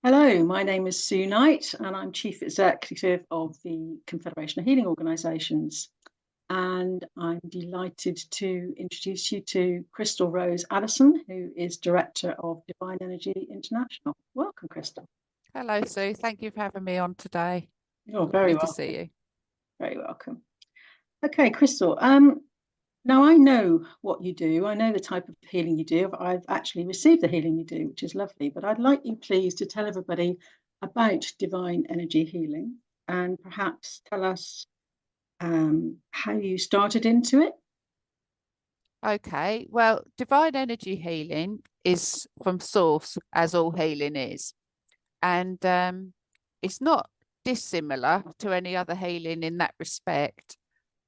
Hello, my name is Sue Knight, and I'm Chief Executive of the Confederation of Healing Organisations. And I'm delighted to introduce you to Crystal Rose Addison, who is Director of Divine Energy International. Welcome, Crystal. Hello, Sue. Thank you for having me on today. You're very Lovely welcome. to see you. Very welcome. Okay, Crystal. Now I know what you do. I know the type of healing you do. I've actually received the healing you do, which is lovely. But I'd like you, please, to tell everybody about divine energy healing and perhaps tell us how you started into it. Okay, well, divine energy healing is from source, as all healing is. And it's not dissimilar to any other healing in that respect.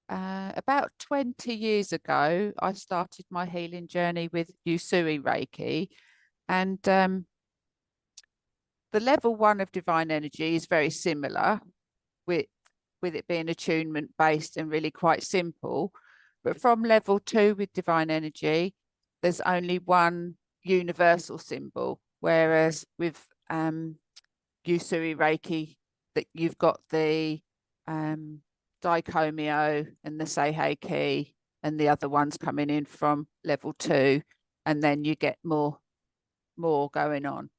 About 20 years ago, I started my healing journey with Usui Reiki. And the level 1 of divine energy is very similar with it being attunement based and really quite simple. But from level 2 with divine energy, there's only one universal symbol, whereas with Usui Reiki, that you've got the Daikomyo and the Seihei Ki and the other ones coming in from level 2, and then you get more going on.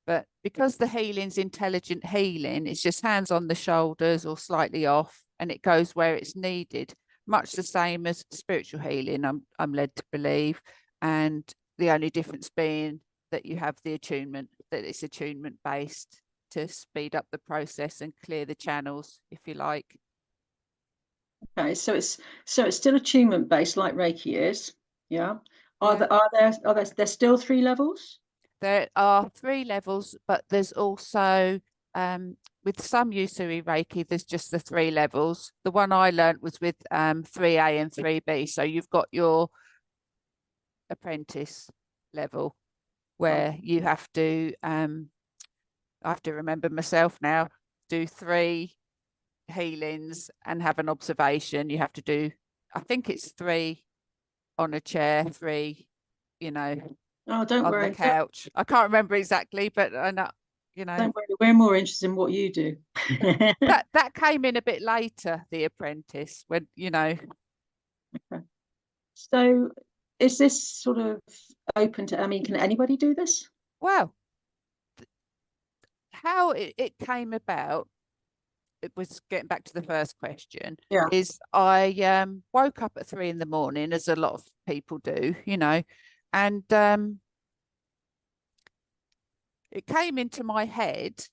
But because the healing's intelligent healing, it's just hands on the shoulders or slightly off, and it goes where it's needed, much the same as spiritual healing, I'm led to believe. And the only difference being that you have the attunement, that it's attunement based to speed up the process and clear the channels, if you like. Okay, so it's still attunement based, like Reiki is. Yeah. There's still 3 levels? There are 3 levels, but there's also with some Usui Reiki, there's just the 3 levels. The one I learned was with 3A and 3B. So you've got your apprentice level where you have to, I have to remember myself now, do 3 healings and have an observation. You have to do, I think it's 3 on a chair, 3, Oh, don't on worry. the couch. I can't remember exactly, but I know, Don't worry, we're more interested in what you do. that came in a bit later, the apprentice, when Okay. So is this sort of open to, can anybody do this? Well, how it came about, it was getting back to the first question, Yeah. is I woke up at 3 in the morning, as a lot of people do, and it came into my head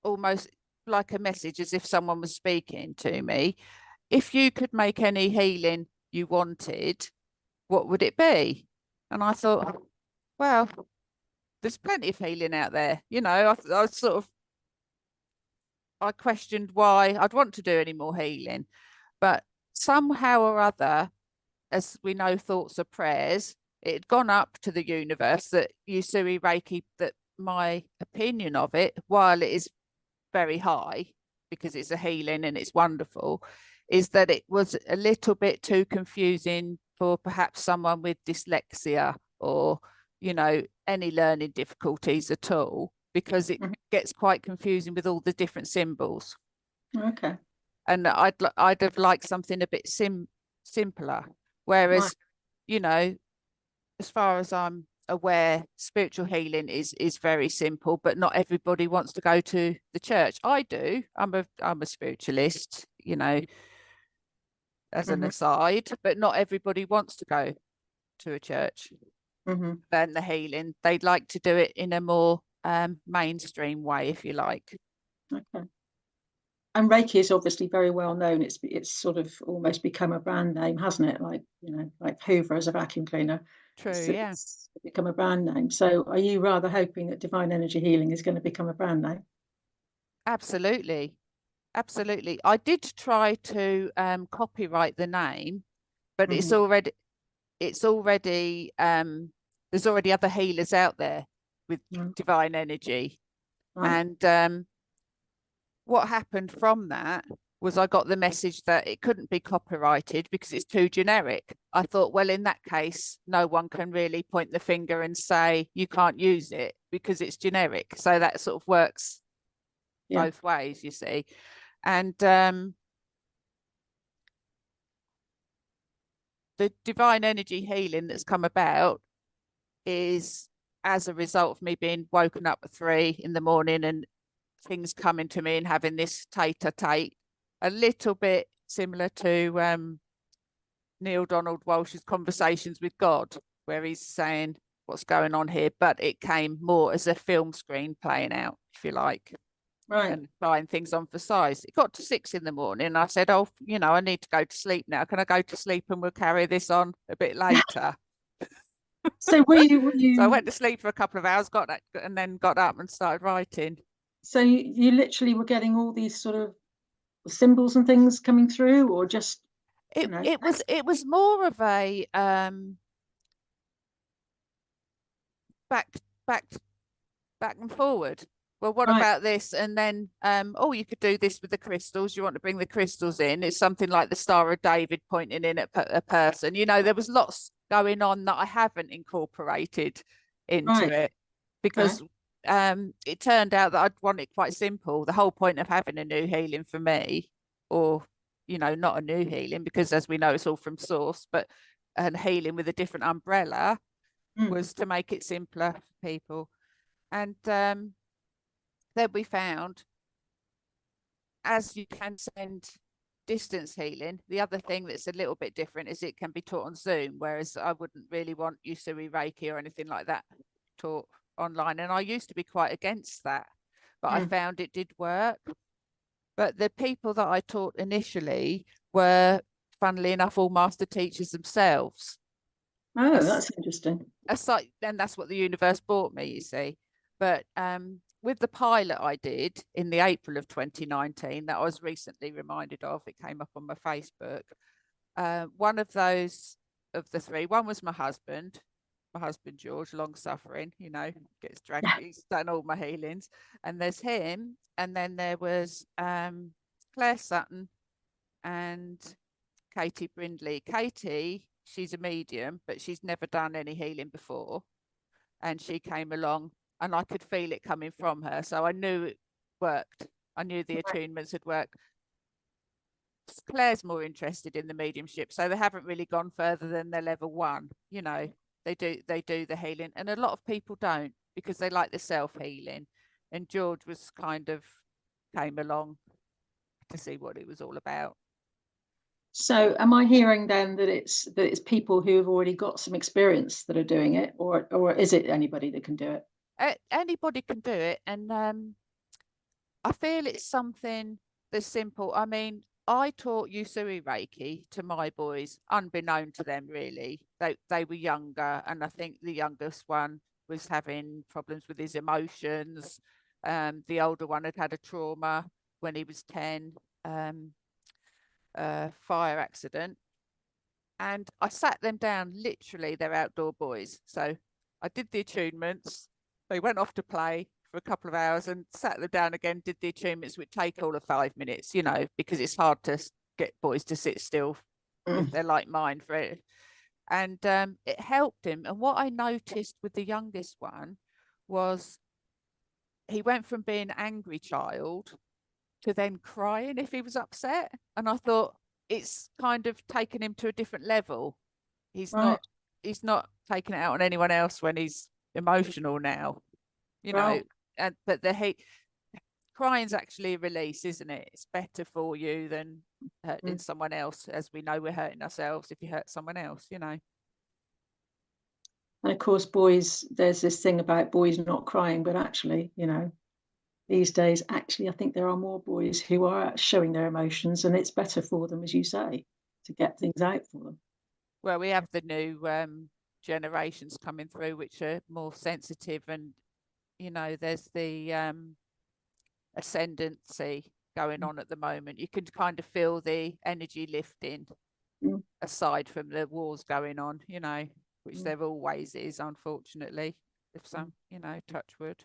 almost like a message, as if someone was speaking to me. If you could make any healing you wanted, what would it be? And I thought, well, there's plenty of healing out there. I questioned why I'd want to do any more healing, but somehow or other, as we know, thoughts are prayers. It had gone up to the universe that Usui Reiki, that my opinion of it, while it is very high because it's a healing and it's wonderful, is that it was a little bit too confusing for perhaps someone with dyslexia or any learning difficulties at all, because it gets quite confusing with all the different symbols. Okay. And I'd have liked something a bit simpler, whereas as far as I'm aware, spiritual healing is very simple, but not everybody wants to go to the church. I do. I'm a spiritualist, as an aside, but not everybody wants to go to a church. Then the healing, they'd like to do it in a more mainstream way, if you like. Okay. And Reiki is obviously very well known. It's sort of almost become a brand name, hasn't it? Like, like Hoover as a vacuum cleaner. True, yeah. It's become a brand name. So are you rather hoping that divine energy healing is going to become a brand name? Absolutely. Absolutely. I did try to copyright the name, but it's already there's already other healers out there with divine energy. Right. And what happened from that was I got the message that it couldn't be copyrighted because it's too generic. I thought, well, in that case, no one can really point the finger and say you can't use it because it's generic. So that sort of works both ways, you see. And the divine energy healing that's come about is as a result of me being woken up at 3 in the morning and things coming to me and having this tete-a-tete, a little bit similar to Neil Donald Walsh's Conversations with God, where he's saying what's going on here, but it came more as a film screen playing out, if you like. Right. And trying things on for size. It got to 6 in the morning and I said, oh, you know, I need to go to sleep now. Can I go to sleep and we'll carry this on a bit later? So were you So I went to sleep for a couple of hours, and then got up and started writing. So you literally were getting all these sort of symbols and things coming through, or just it was more of a back and forward. Well, what about this? And then, oh, you could do this with the crystals. You want to bring the crystals in. It's something like the Star of David pointing in at a person. You know, there was lots going on that I haven't incorporated into it because it turned out that I'd want it quite simple. The whole point of having a new healing for me, or, you know, not a new healing, because as we know, it's all from source, but and healing with a different umbrella was to make it simpler for people. And then we found, as you can send distance healing, the other thing that's a little bit different is it can be taught on Zoom, whereas I wouldn't really want Usui Reiki or anything like that taught online. And I used to be quite against that, but I found it did work. But the people that I taught initially were, funnily enough, all master teachers themselves. Oh, that's interesting. Then that's what the universe brought me, you see. But with the pilot I did in the April of 2019, that I was recently reminded of, it came up on my Facebook. One of those of the 3, one was my husband George, long suffering, you know, gets dragged. He's done all my healings. And there's him. And then there was Claire Sutton and Katie Brindley. Katie, she's a medium, but she's never done any healing before. And she came along and I could feel it coming from her. So I knew it worked. I knew the attunements had worked. Claire's more interested in the mediumship, so they haven't really gone further than their level 1. You know, they do the healing, and a lot of people don't because they like the self-healing. And George was kind of came along to see what it was all about. So am I hearing then that it's people who have already got some experience that are doing it, or is it anybody that can do it? Anybody can do it, and I feel it's something that's simple. I mean, I taught Usui Reiki to my boys, unbeknown to them, really. They were younger, and I think the youngest one was having problems with his emotions. The older one had had a trauma when he was 10, fire accident. And I sat them down, literally, they're outdoor boys. So I did the attunements. They went off to play for a couple of hours and sat them down again, did the attunements, which take all of 5 minutes, you know, because it's hard to get boys to sit still if they're like mine for it. And it helped him. And what I noticed with the youngest one was he went from being an angry child to then crying if he was upset. And I thought, it's kind of taken him to a different level. He's not taking it out on anyone else when he's emotional now, you know. And but crying's actually a release, isn't it? It's better for you than hurting someone else. As we know, we're hurting ourselves if you hurt someone else, you know. And of course, boys, there's this thing about boys not crying, but actually, you know, these days, actually, I think there are more boys who are showing their emotions, and it's better for them, as you say, to get things out for them. Well, we have the new generations coming through, which are more sensitive, and, you know, there's the ascendancy going on at the moment. You can kind of feel the energy lifting aside from the wars going on, you know, which there always is, unfortunately, if some, you know, touch wood.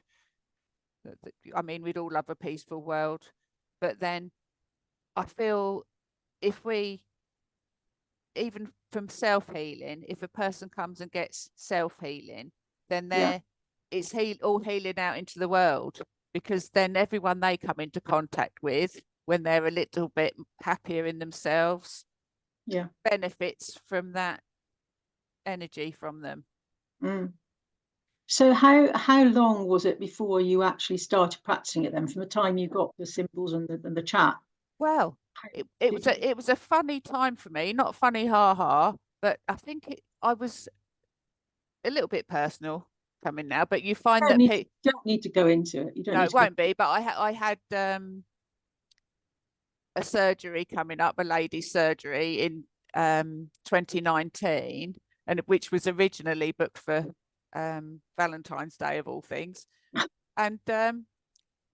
I mean, we'd all love a peaceful world, but then I feel if we, even from self-healing, if a person comes and gets self-healing, then it's all healing out into the world, because then everyone they come into contact with, when they're a little bit happier in themselves, benefits from that energy from them. So how long was it before you actually started practicing it then, from the time you got the symbols and the chat? Well, it was a funny time for me, not funny ha, but I think I was a little bit personal coming now, but you find that you don't need to go into it. You don't. No, it won't be. But I had a surgery coming up, a lady's surgery in 2019, and which was originally booked for Valentine's Day of all things, and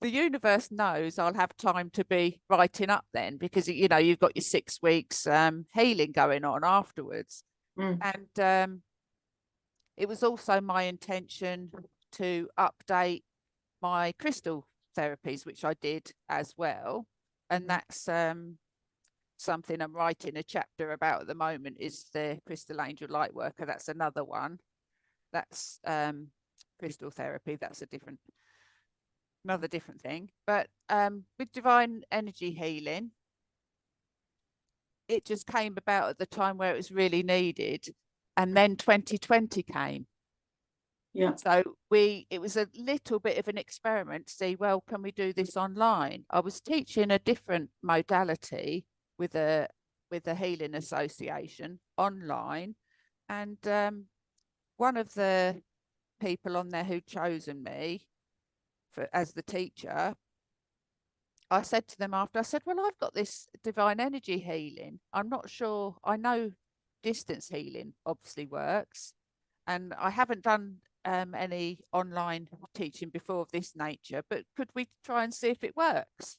the universe knows I'll have time to be writing up then, because you know you've got your 6 weeks healing going on afterwards, and it was also my intention to update my crystal therapies, which I did as well, and that's something I'm writing a chapter about at the moment, is the Crystal Angel Lightworker. That's another one. That's crystal therapy. That's another different thing. But with divine energy healing, it just came about at the time where it was really needed, and then 2020 came. So it was a little bit of an experiment to see, well, can we do this online? I was teaching a different modality with a healing association online, and one of the people on there who'd chosen me as the teacher, I said to them after, I said, well, I've got this divine energy healing. I'm not sure. I know distance healing obviously works, and I haven't done any online teaching before of this nature, but could we try and see if it works?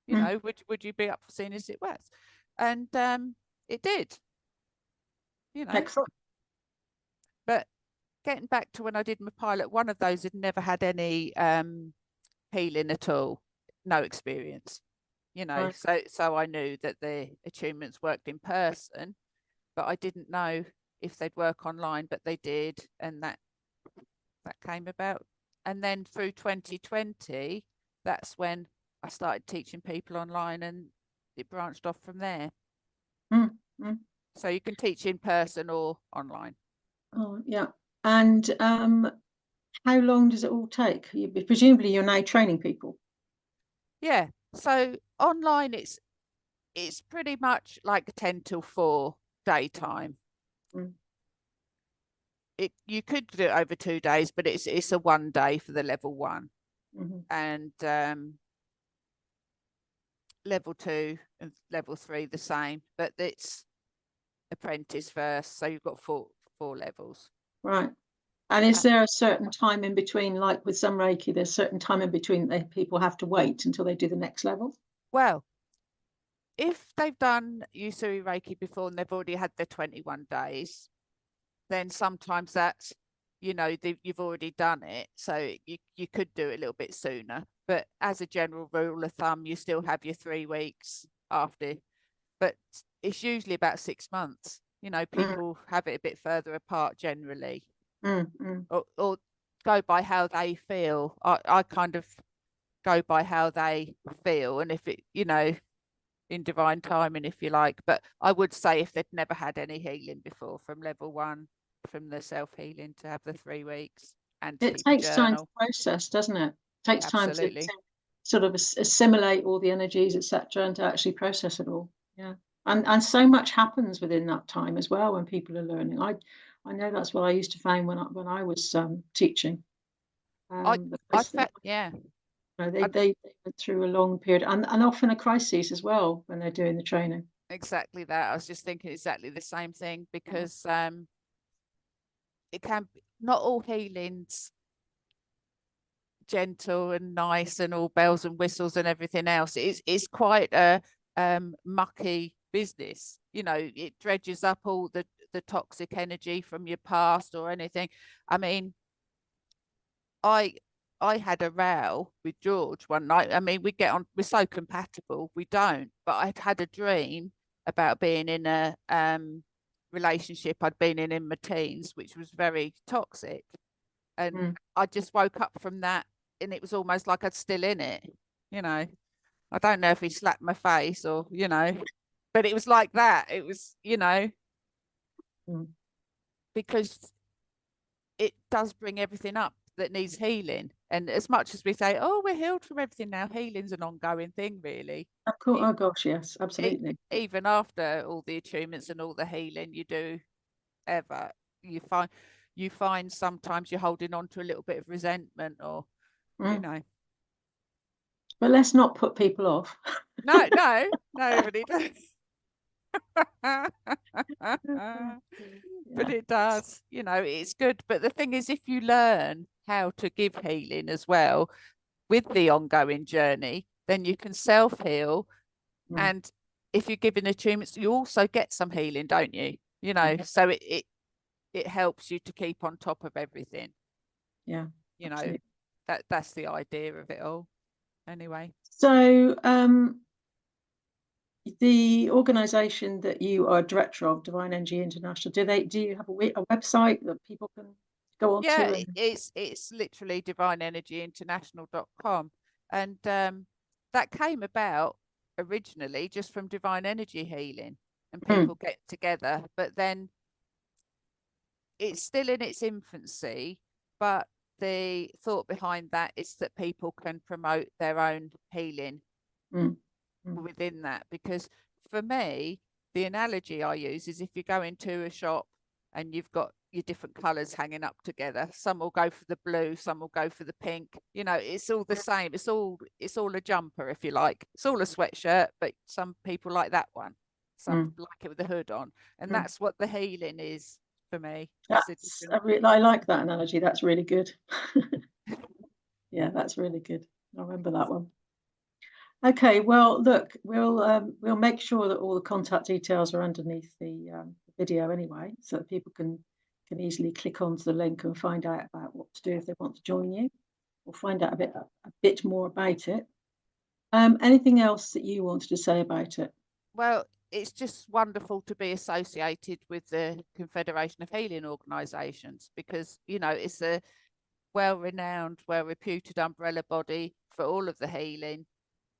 You know, would you be up for seeing if it works? And it did. You know. Excellent. But getting back to when I did my pilot, one of those had never had any healing at all, no experience. You know, so I knew that the attunements worked in person, but I didn't know if they'd work online, but they did, and that came about. And then through 2020, that's when I started teaching people online, and it branched off from there. So you can teach in person or online. Oh, yeah. And how long does it all take? Presumably you're now training people. Yeah. So online, it's pretty much like 10 till 4 daytime. You could do it over 2 days, but it's a 1 day for the level 1, and level 2 and level 3 the same, but it's apprentice first, so you've got four levels. Right. And is there a certain time in between, like with some Reiki, there's a certain time in between that people have to wait until they do the next level? Well, if they've done Usui Reiki before and they've already had their 21 days, then sometimes that's, you know, you've already done it. So you could do it a little bit sooner. But as a general rule of thumb, you still have your 3 weeks after. But it's usually about 6 months. You know, people have it a bit further apart generally. Or go by how they feel. I kind of go by how they feel. And if it, you know, in divine timing, if you like. But I would say if they'd never had any healing before, from level 1, from the self-healing, to have the 3 weeks, and it takes time to process, doesn't it? It takes time to sort of assimilate all the energies, etc., and to actually process it all. Yeah. And so much happens within that time as well when people are learning. I know that's what I used to find when I was teaching. Yeah. They went through a long period, and often a crisis as well when they're doing the training. Exactly that. I was just thinking exactly the same thing, because it can be, not all healings gentle and nice and all bells and whistles and everything else. It's quite a mucky business. You know, it dredges up all the toxic energy from your past or anything. I mean, I I had a row with George one night. I mean, we get on, we're so compatible, we don't, but I'd had a dream about being in a relationship I'd been in my teens, which was very toxic. And I just woke up from that and it was almost like I'd still in it, you know. I don't know if he slapped my face or, you know, but it was like that. It was, you know, because it does bring everything up that needs healing. And as much as we say, oh, we're healed from everything now, healing's an ongoing thing, really. Of course. Oh gosh, yes, absolutely. Even after all the attunements and all the healing you do ever, you find sometimes you're holding on to a little bit of resentment or, you know. But let's not put people off. No, nobody does. But it does, you know, it's good. But the thing is, if you learn how to give healing as well with the ongoing journey, then you can self-heal. And if you're giving attunements, you also get some healing, don't you? You know, so it helps you to keep on top of everything. Yeah. You know, that's the idea of it all. Anyway. So the organization that you are director of, Divine Energy International, do you have a website that people can go on to? Yeah, it's literally divineenergyinternational.com. And that came about originally just from divine energy healing and people get together, but then it's still in its infancy, but the thought behind that is that people can promote their own healing within that. Because for me, the analogy I use is if you go into a shop and you've got your different colors hanging up together, some will go for the blue, some will go for the pink, you know, it's all the same. It's all a jumper, if you like. It's all a sweatshirt, but some people like that one, some like it with the hood on, and that's what the healing is for me. I like that analogy. That's really good. Yeah, that's really good. I remember that one. Okay, well, look, we'll make sure that all the contact details are underneath the video anyway, so that people can easily click onto the link and find out about what to do if they want to join you, or find out a bit more about it. Anything else that you wanted to say about it? Well, it's just wonderful to be associated with the Confederation of Healing Organisations, because, you know, it's a well-renowned, well-reputed umbrella body for all of the healing.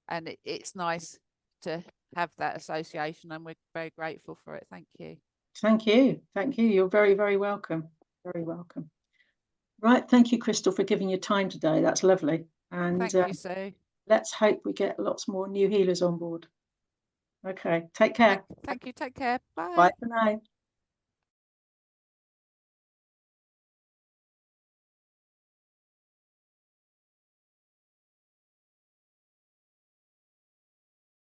And it's nice to have that association, and we're very grateful for it. Thank you. Thank you. Thank you. You're very, very welcome. Very welcome. Right. Thank you, Crystal, for giving your time today. That's lovely. And thank you, Sue. Let's hope we get lots more new healers on board. Okay. Take care. Thank you. Take care. Bye. Bye for now.